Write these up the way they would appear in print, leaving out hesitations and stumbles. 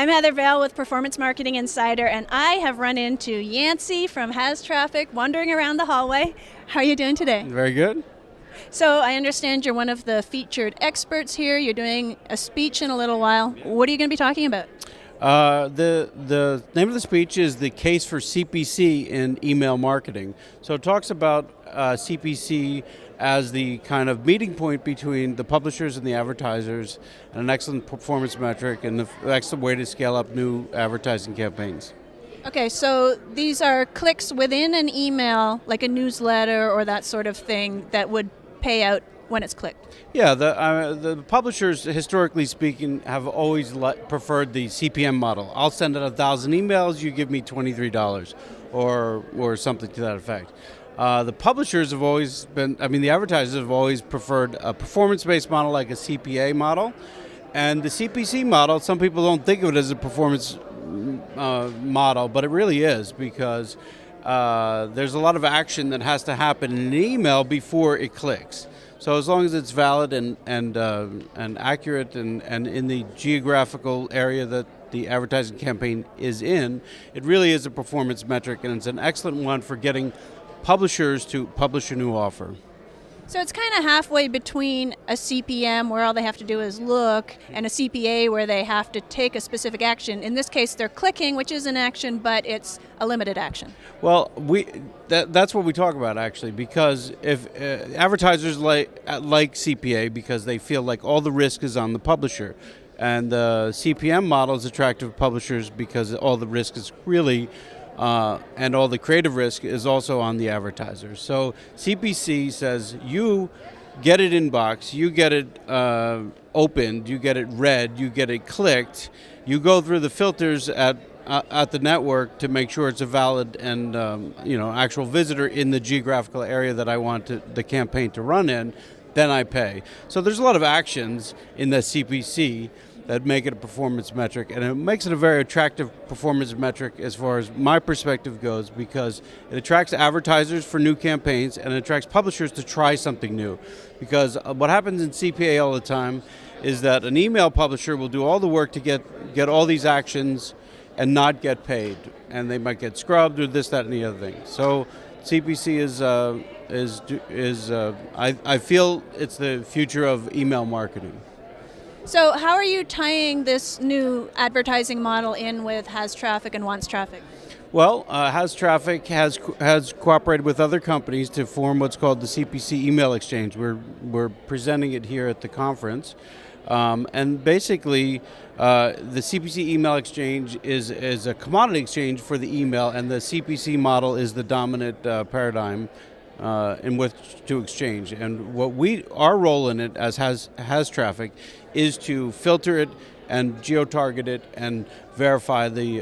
I'm Heather Vale with Performance Marketing Insider, and I have run into Yancy from HasTraffic wandering around the hallway. How are you doing today? Very good. So I understand you're one of the featured experts here. You're doing a speech in a little while. What are you going to be talking about? The name of the speech is The Case for CPC in Email Marketing. So it talks about CPC as the kind of meeting point between the publishers and the advertisers, and an excellent performance metric and an excellent way to scale up new advertising campaigns. Okay, so these are clicks within an email, like a newsletter or that sort of thing, that would pay out when it's clicked. Yeah, the publishers, historically speaking, have always preferred the CPM model. I'll send out 1,000 emails, you give me $23, or something to that effect. The publishers have always the advertisers have always preferred a performance-based model like a CPA model. And the CPC model, some people don't think of it as a performance model, but it really is, because there's a lot of action that has to happen in an email before it clicks. So as long as it's valid and accurate and in the geographical area that the advertising campaign is in, it really is a performance metric, and it's an excellent one for getting publishers to publish a new offer. So it's kind of halfway between a CPM, where all they have to do is look, and a CPA, where they have to take a specific action. In this case, they're clicking, which is an action, but it's a limited action. Well, that's what we talk about, actually, because if advertisers like CPA because they feel like all the risk is on the publisher, and the CPM model is attractive to publishers because all the risk is really and all the creative risk is also on the advertisers. So CPC says you get it in box, you get it opened, you get it read, you get it clicked, you go through the filters at the network to make sure it's a valid and actual visitor in the geographical area that I want the campaign to run in, then I pay. So there's a lot of actions in the CPC that make it a performance metric, and it makes it a very attractive performance metric as far as my perspective goes, because it attracts advertisers for new campaigns and it attracts publishers to try something new. Because what happens in CPA all the time is that an email publisher will do all the work to get all these actions and not get paid, and they might get scrubbed or this, that, and the other thing. So CPC I feel it's the future of email marketing. So how are you tying this new advertising model in with HasTraffic and WantsTraffic? Well, HasTraffic has cooperated with other companies to form what's called the CPC Email Exchange. We're presenting it here at the conference. And basically, the CPC Email Exchange is a commodity exchange for the email, and the CPC model is the dominant paradigm in which to exchange. And our role in it as HasTraffic is to filter it and geo-target it and verify the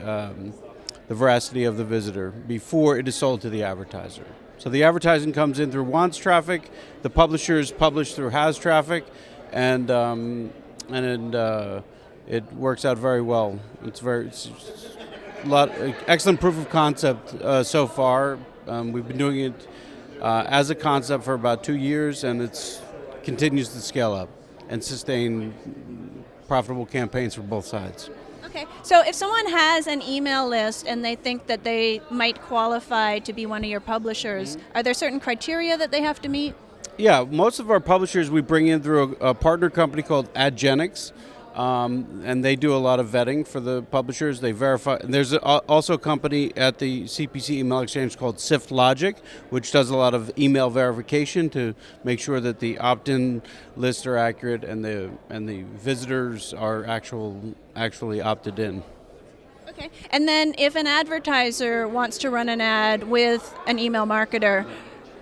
veracity of the visitor before it is sold to the advertiser. So the advertising comes in through WantsTraffic, the publishers publish through HasTraffic, and it works out very well. It's excellent proof of concept so far. We've been doing it as a concept for about 2 years, and it continues to scale up and sustain profitable campaigns for both sides. Okay, so if someone has an email list and they think that they might qualify to be one of your publishers, are there certain criteria that they have to meet? Yeah, most of our publishers we bring in through a partner company called Adgenics. And they do a lot of vetting for the publishers. They verify. And there's also a company at the CPC Email Exchange called Sift Logic, which does a lot of email verification to make sure that the opt-in lists are accurate and the visitors are actually opted in. Okay. And then if an advertiser wants to run an ad with an email marketer,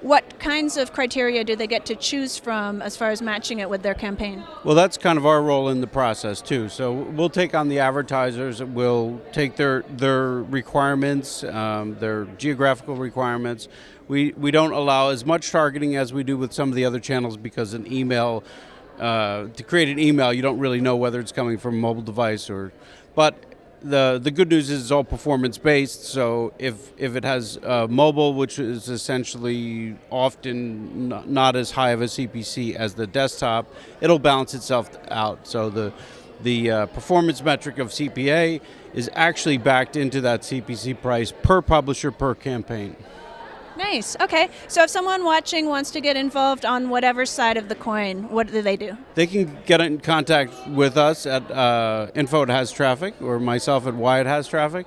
what kinds of criteria do they get to choose from as far as matching it with their campaign? Well, that's kind of our role in the process too. So we'll take on the advertisers, we'll take their requirements, their geographical requirements. We don't allow as much targeting as we do with some of the other channels, because an email, to create an email, you don't really know whether it's coming from a mobile device but the good news is it's all performance-based, so if it has mobile, which is essentially often not as high of a CPC as the desktop, it'll balance itself out. So the performance metric of CPA is actually backed into that CPC price per publisher per campaign. Nice. Okay. So if someone watching wants to get involved on whatever side of the coin, what do they do? They can get in contact with us at info at HasTraffic or myself at Y at HasTraffic.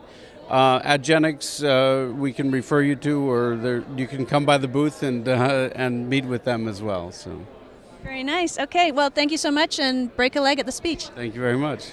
At Genix, we can refer you to, or you can come by the booth and meet with them as well. So. Very nice. Okay. Well, thank you so much, and break a leg at the speech. Thank you very much.